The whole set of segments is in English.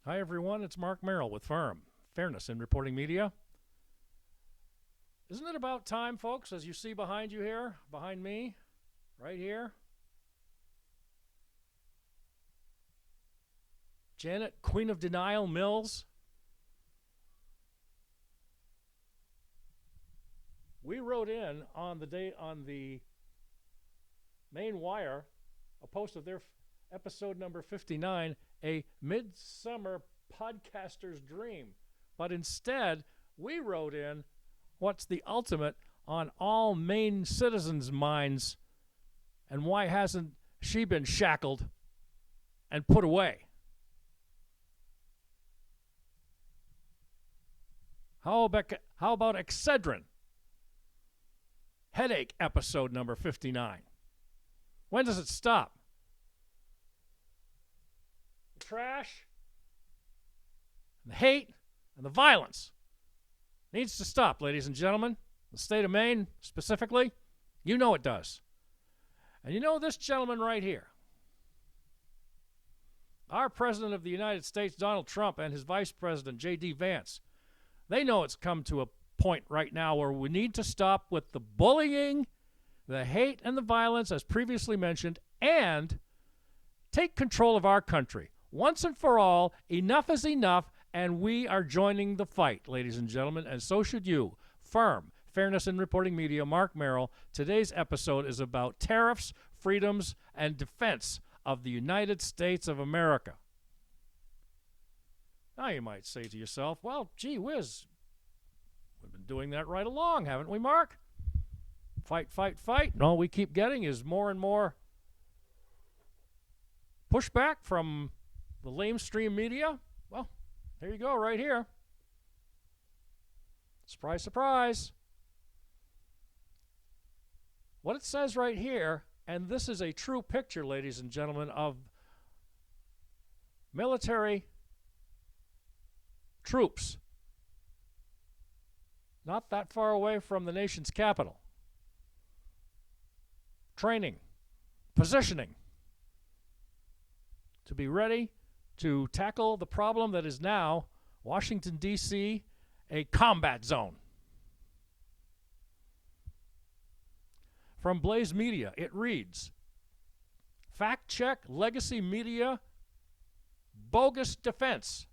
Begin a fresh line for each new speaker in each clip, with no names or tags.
Hi, everyone. It's Mark Merrill with Firm, Fairness in Reporting Media. Isn't it about time, folks, as you see behind you here, behind me, right here? Janet, Queen of Denial Mills. We wrote in on the main wire, a post of their episode number 59, a midsummer podcaster's dream. But instead, we wrote in what's the ultimate on all Maine citizens' minds, and why hasn't she been shackled and put away? How about Excedrin? Headache episode number 59. When does it stop? The trash, and the hate, and the violence needs to stop, ladies and gentlemen. The state of Maine, specifically, you know it does. And you know this gentleman right here, our President of the United States, Donald Trump, and his Vice President, J.D. Vance, they know it's come to a point right now where we need to stop with the bullying, the hate, and the violence, as previously mentioned, and take control of our country. Once and for all, enough is enough, and we are joining the fight, ladies and gentlemen, and so should you. Firm, Fairness in Reporting Media, Mark Merrill. Today's episode is about tariffs, freedoms, and defense of the United States of America. Now you might say to yourself, well, gee whiz, we've been doing that right along, haven't we, Mark? Fight, fight, fight. And all we keep getting is more and more pushback from the lamestream media. Well, here you go, right here. Surprise, surprise. What it says right here, and this is a true picture, ladies and gentlemen, of military troops not that far away from the nation's capital. Training, positioning to be ready to tackle the problem that is now Washington, D.C., a combat zone. From Blaze Media, it reads, fact check legacy media bogus defense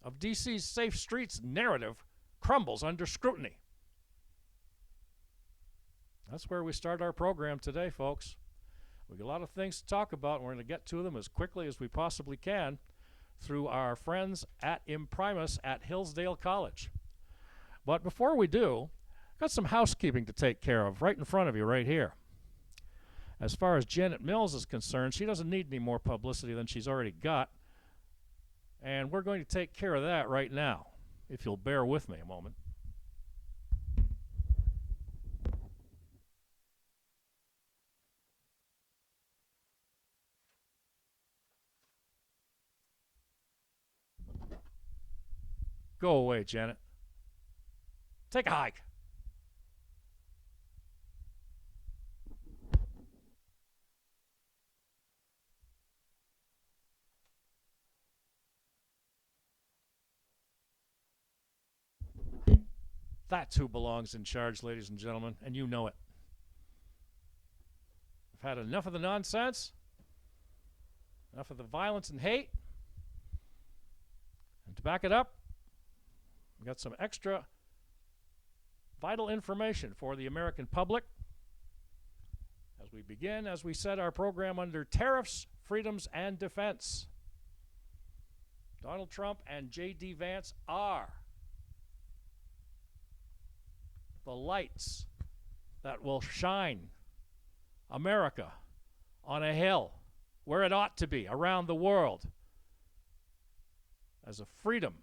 of D.C.'s safe streets narrative crumbles under scrutiny. That's where we start our program today, folks. We've got a lot of things to talk about, and we're going to get to them as quickly as we possibly can through our friends at IMPRIMUS at Hillsdale College. But before we do, I've got some housekeeping to take care of right in front of you right here. As far as Janet Mills is concerned, she doesn't need any more publicity than she's already got, and we're going to take care of that right now, if you'll bear with me a moment. Go away, Janet. Take a hike. That's who belongs in charge, ladies and gentlemen, and you know it. I've had enough of the nonsense, enough of the violence and hate. And to back it up, we've got some extra vital information for the American public as we begin, as we set our program under tariffs, freedoms, and defense. Donald Trump and J.D. Vance are the lights that will shine America on a hill where it ought to be around the world as a freedom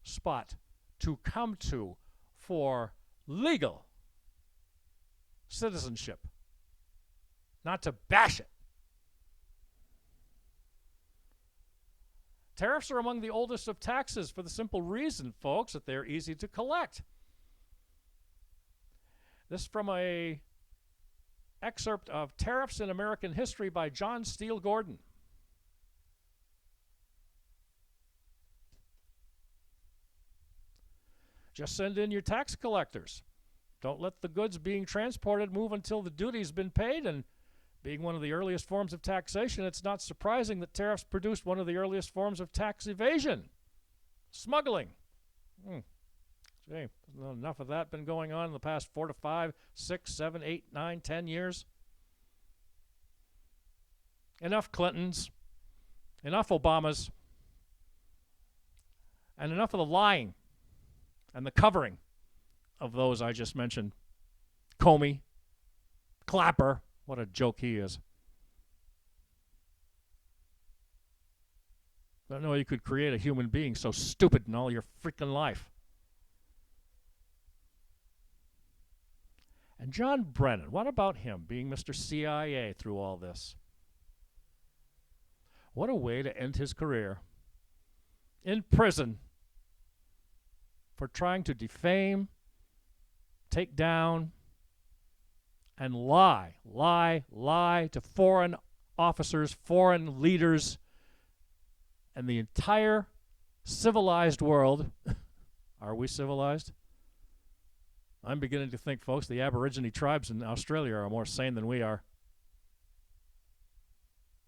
spot to come to for legal citizenship, not to bash it. Tariffs are among the oldest of taxes for the simple reason, folks, that they're easy to collect. This is from a excerpt of Tariffs in American History by John Steele Gordon. Just send in your tax collectors. Don't let the goods being transported move until the duty's been paid. And being one of the earliest forms of taxation, it's not surprising that tariffs produced one of the earliest forms of tax evasion, smuggling. Gee, enough of that been going on in the past 4 to 5, 6, 7, 8, 9, 10 years? Enough Clintons, enough Obamas, and enough of the lying and the covering of those I just mentioned. Comey, Clapper, what a joke he is. I don't know you could create a human being so stupid in all your freaking life. And John Brennan, what about him being Mr. CIA through all this? What a way to end his career. In prison for trying to defame, take down, and lie to foreign officers, foreign leaders, and the entire civilized world. Are we civilized? I'm beginning to think, folks, the Aborigine tribes in Australia are more sane than we are.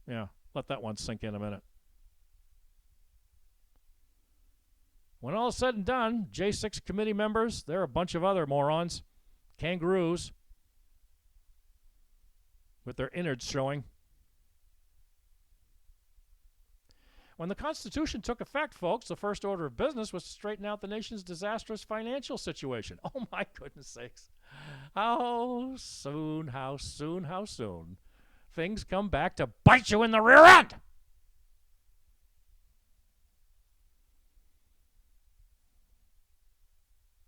Yeah, let that one sink in a minute. When all is said and done, J6 committee members, they're a bunch of other morons, kangaroos, with their innards showing. When the Constitution took effect, folks, the first order of business was to straighten out the nation's disastrous financial situation. Oh, my goodness sakes. How soon things come back to bite you in the rear end.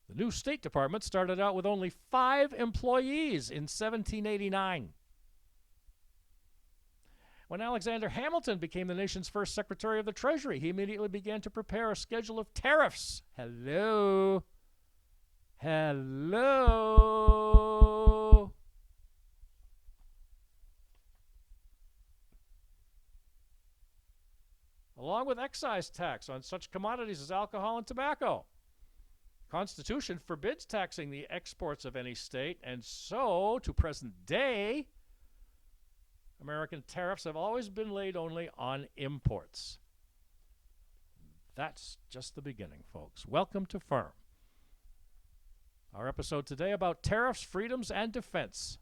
The new State Department started out with only 5 employees in 1789. When Alexander Hamilton became the nation's first Secretary of the Treasury, he immediately began to prepare a schedule of tariffs. Hello. Along with excise tax on such commodities as alcohol and tobacco. Constitution forbids taxing the exports of any state, and so, to present day, American tariffs have always been laid only on imports. That's just the beginning, folks. Welcome to Firm. Our episode today about tariffs, freedoms, and defense.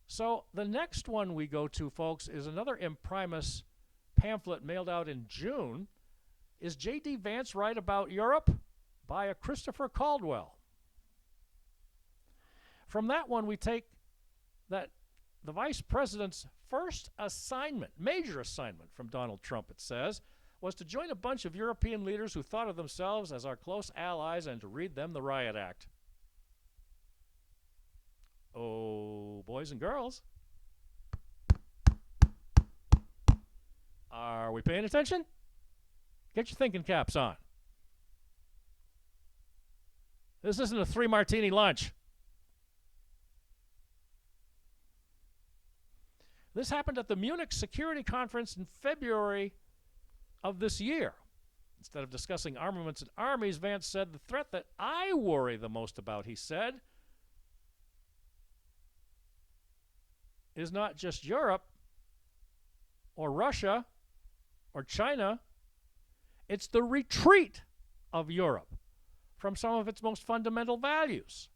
So the next one we go to, folks, is another IMPRIMUS pamphlet mailed out in June. Is J.D. Vance Right About Europe? By a Christopher Caldwell. From that one, we take that the vice president's first assignment, major assignment from Donald Trump, it says, was to join a bunch of European leaders who thought of themselves as our close allies and to read them the Riot Act. Oh, boys and girls, are we paying attention? Get your thinking caps on. This isn't a 3-martini lunch. This happened at the Munich Security Conference in February of this year. Instead of discussing armaments and armies, Vance said, the threat that I worry the most about, he said, is not just Europe or Russia or China. It's the retreat of Europe from some of its most fundamental values.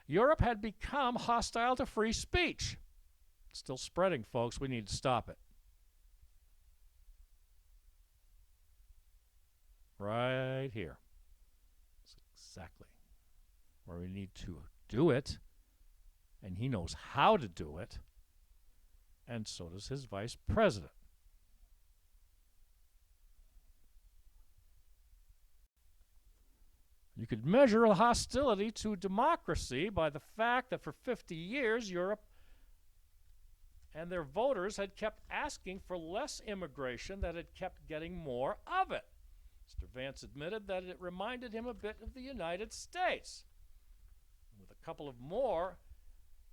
Europe had become hostile to free speech. It's still spreading, folks. We need to stop it. Right here. That's exactly where we need to do it. And he knows how to do it. And so does his vice president. You could measure a hostility to democracy by the fact that for 50 years, Europe and their voters had kept asking for less immigration, that had kept getting more of it. Mr. Vance admitted that it reminded him a bit of the United States. With a couple of more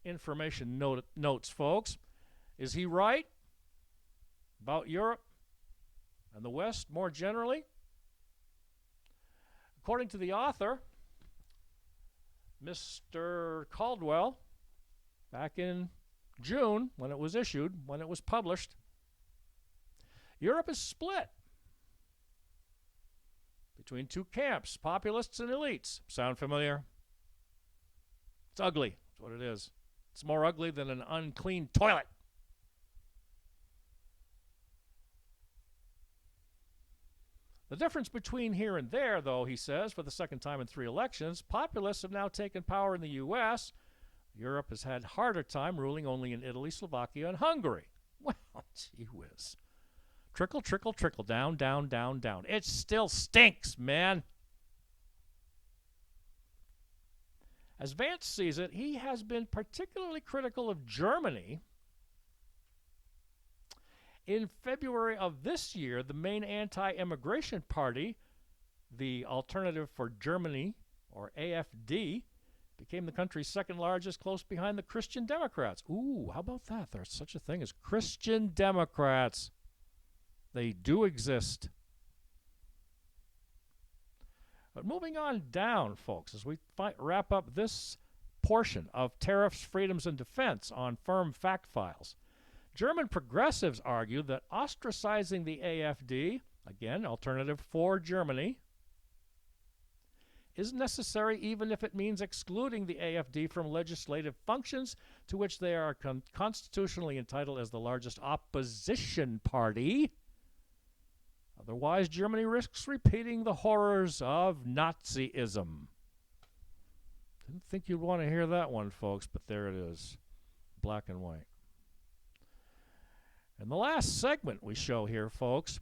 information notes, folks. Is he right about Europe and the West more generally? According to the author, Mr. Caldwell, back in June, when it was issued, when it was published, Europe is split between two camps, populists and elites. Sound familiar? It's ugly. That's what it is. It's more ugly than an unclean toilet. The difference between here and there, though, he says, for the second time in 3 elections, populists have now taken power in the U.S. Europe has had harder time ruling only in Italy, Slovakia, and Hungary. Well, gee whiz. Trickle, trickle, trickle, down, down, down, down. It still stinks, man. As Vance sees it, he has been particularly critical of Germany. In February of this year, the main anti-immigration party, the Alternative for Germany, or AfD, became the country's second largest, close behind the Christian Democrats. Ooh, how about that? There's such a thing as Christian Democrats. They do exist. But moving on down, folks, as we wrap up this portion of Tariffs, Freedoms, and Defense on firm fact files, German progressives argue that ostracizing the AfD, again, Alternative for Germany, is necessary even if it means excluding the AfD from legislative functions to which they are constitutionally entitled as the largest opposition party. Otherwise, Germany risks repeating the horrors of Nazism. Didn't think you'd want to hear that one, folks, but there it is, black and white. And the last segment we show here, folks,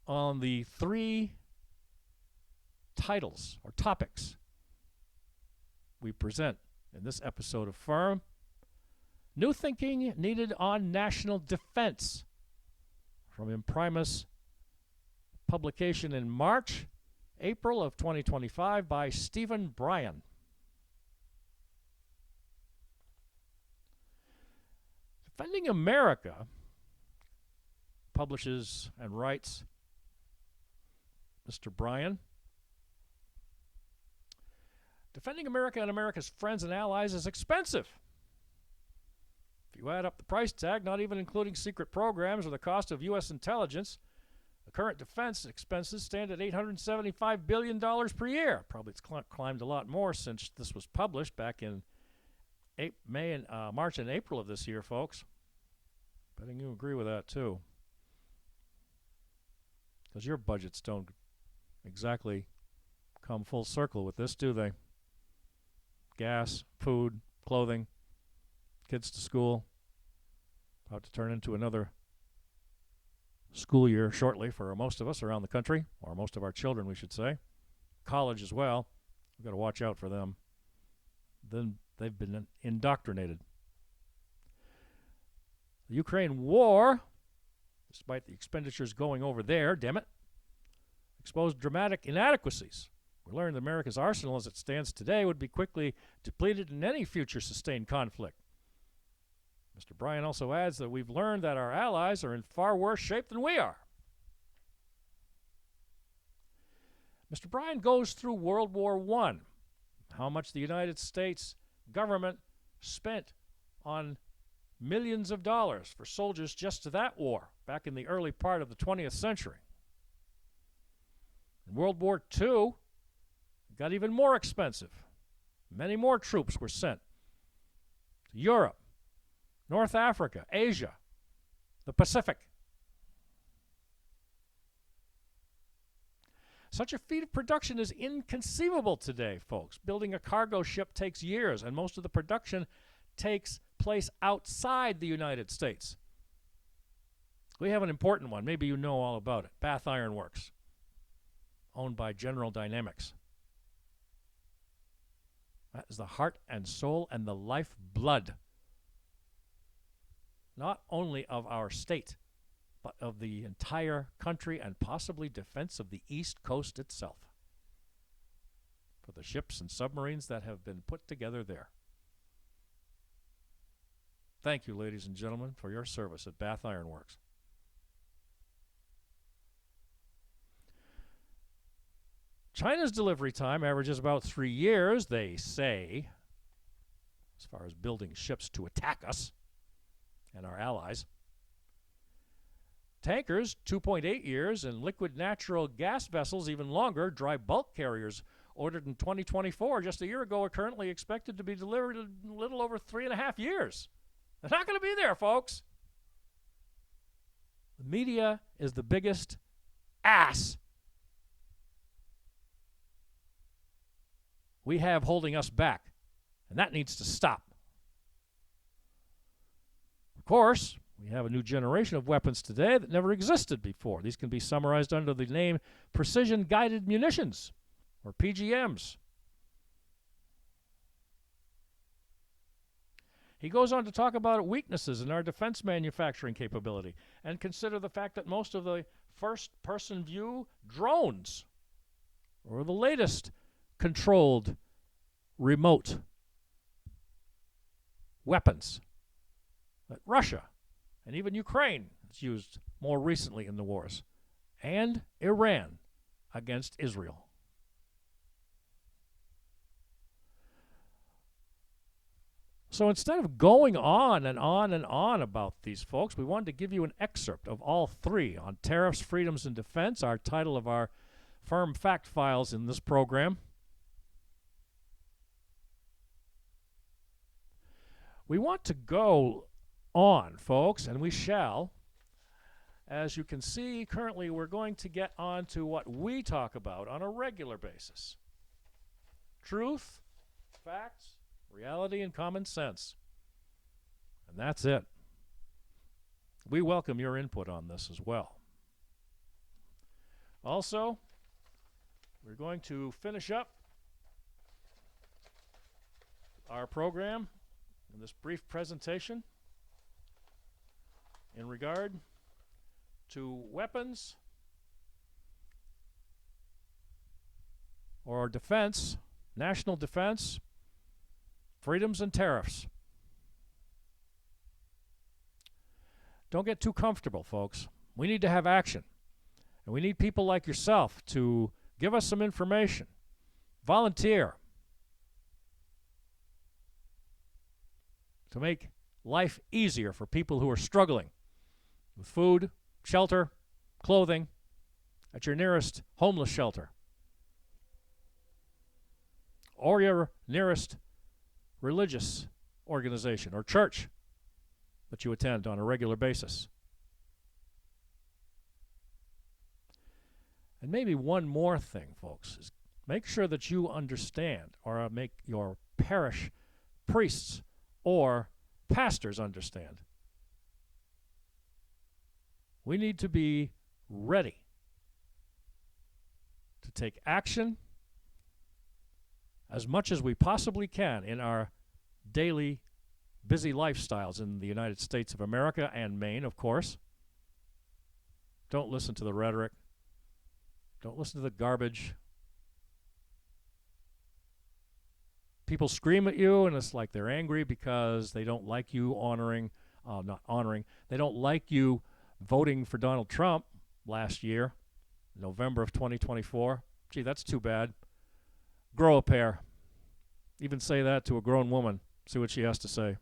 on the 3 titles or topics we present in this episode of Firm. New thinking needed on national defense, from IMPRIMUS, publication in April of 2025 by Stephen Bryan. Defending America publishes and writes Mr. Bryan. Defending America and America's friends and allies is expensive. If you add up the price tag, not even including secret programs or the cost of U.S. intelligence, the current defense expenses stand at $875 billion per year. Probably it's climbed a lot more since this was published back in March and April of this year, folks. Betting you agree with that, too. Because your budgets don't exactly come full circle with this, do they? Gas, food, clothing, kids to school. About to turn into another school year shortly for most of us around the country, or most of our children, we should say. College as well. We've got to watch out for them. Then they've been indoctrinated. The Ukraine war, despite the expenditures going over there, damn it, exposed dramatic inadequacies. We learned that America's arsenal as it stands today would be quickly depleted in any future sustained conflict. Mr. Bryan also adds that we've learned that our allies are in far worse shape than we are. Mr. Bryan goes through World War I, how much the United States government spent on millions of dollars for soldiers just to that war back in the early part of the 20th century. In World War II, it got even more expensive. Many more troops were sent to Europe, North Africa, Asia, the Pacific. Such a feat of production is inconceivable today, folks. Building a cargo ship takes years, and most of the production takes place outside the United States. We have an important one. Maybe you know all about it. Bath Iron Works, owned by General Dynamics. That is the heart and soul and the lifeblood, not only of our state, but of the entire country and possibly defense of the East Coast itself, for the ships and submarines that have been put together there. Thank you, ladies and gentlemen, for your service at Bath Iron Works. China's delivery time averages about 3 years, they say, as far as building ships to attack us and our allies. Tankers, 2.8 years, and liquid natural gas vessels, even longer. Dry bulk carriers ordered in 2024, just a year ago, are currently expected to be delivered in a little over 3.5 years. They're not going to be there, folks. The media is the biggest ass we have holding us back, and that needs to stop. Of course, we have a new generation of weapons today that never existed before. These can be summarized under the name Precision Guided Munitions, or PGMs. He goes on to talk about weaknesses in our defense manufacturing capability and consider the fact that most of the first-person view drones, or the latest controlled remote weapons that Russia and even Ukraine has used more recently in the wars, and Iran against Israel. So instead of going on and on and on about these folks, we wanted to give you an excerpt of all three on tariffs, freedoms, and defense, our title of our firm fact files in this program. We want to go on, folks, and we shall. As you can see, currently we're going to get on to what we talk about on a regular basis. Truth, facts, reality, and common sense. And that's it. We welcome your input on this as well. Also, we're going to finish up our program in this brief presentation in regard to weapons or defense, national defense, freedoms, and tariffs. Don't get too comfortable, folks. We need to have action. And we need people like yourself to give us some information. Volunteer. To make life easier for people who are struggling with food, shelter, clothing, at your nearest homeless shelter, or your nearest religious organization or church that you attend on a regular basis. And maybe one more thing, folks, is make sure that you understand, or make your parish priests or pastors understand. We need to be ready to take action as much as we possibly can in our daily busy lifestyles in the United States of America and Maine, of course. Don't listen to the rhetoric. Don't listen to the garbage. People scream at you, and it's like they're angry because they don't like you they don't like you voting for Donald Trump last year, November of 2024. Gee, that's too bad. Grow a pair. Even say that to a grown woman. See what she has to say.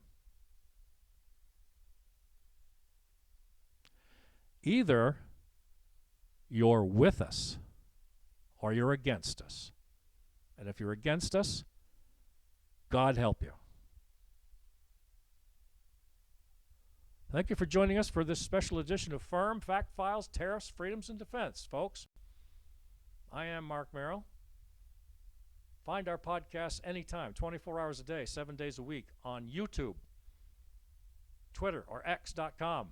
Either you're with us or you're against us. And if you're against us, God help you. Thank you for joining us for this special edition of Firm Fact Files, Tariffs, Freedoms, and Defense, folks. I am Mark Merrill. Find our podcasts anytime, 24 hours a day, 7 days a week on YouTube, Twitter, or X.com.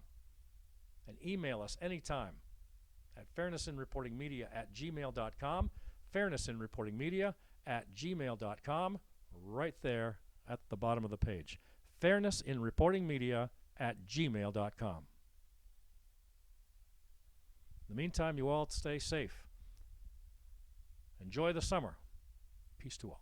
And email us anytime at fairnessinreportingmedia@gmail.com, fairnessinreportingmedia@gmail.com, right there at the bottom of the page. fairnessinreportingmedia@gmail.com. In the meantime, you all stay safe. Enjoy the summer. Peace to all.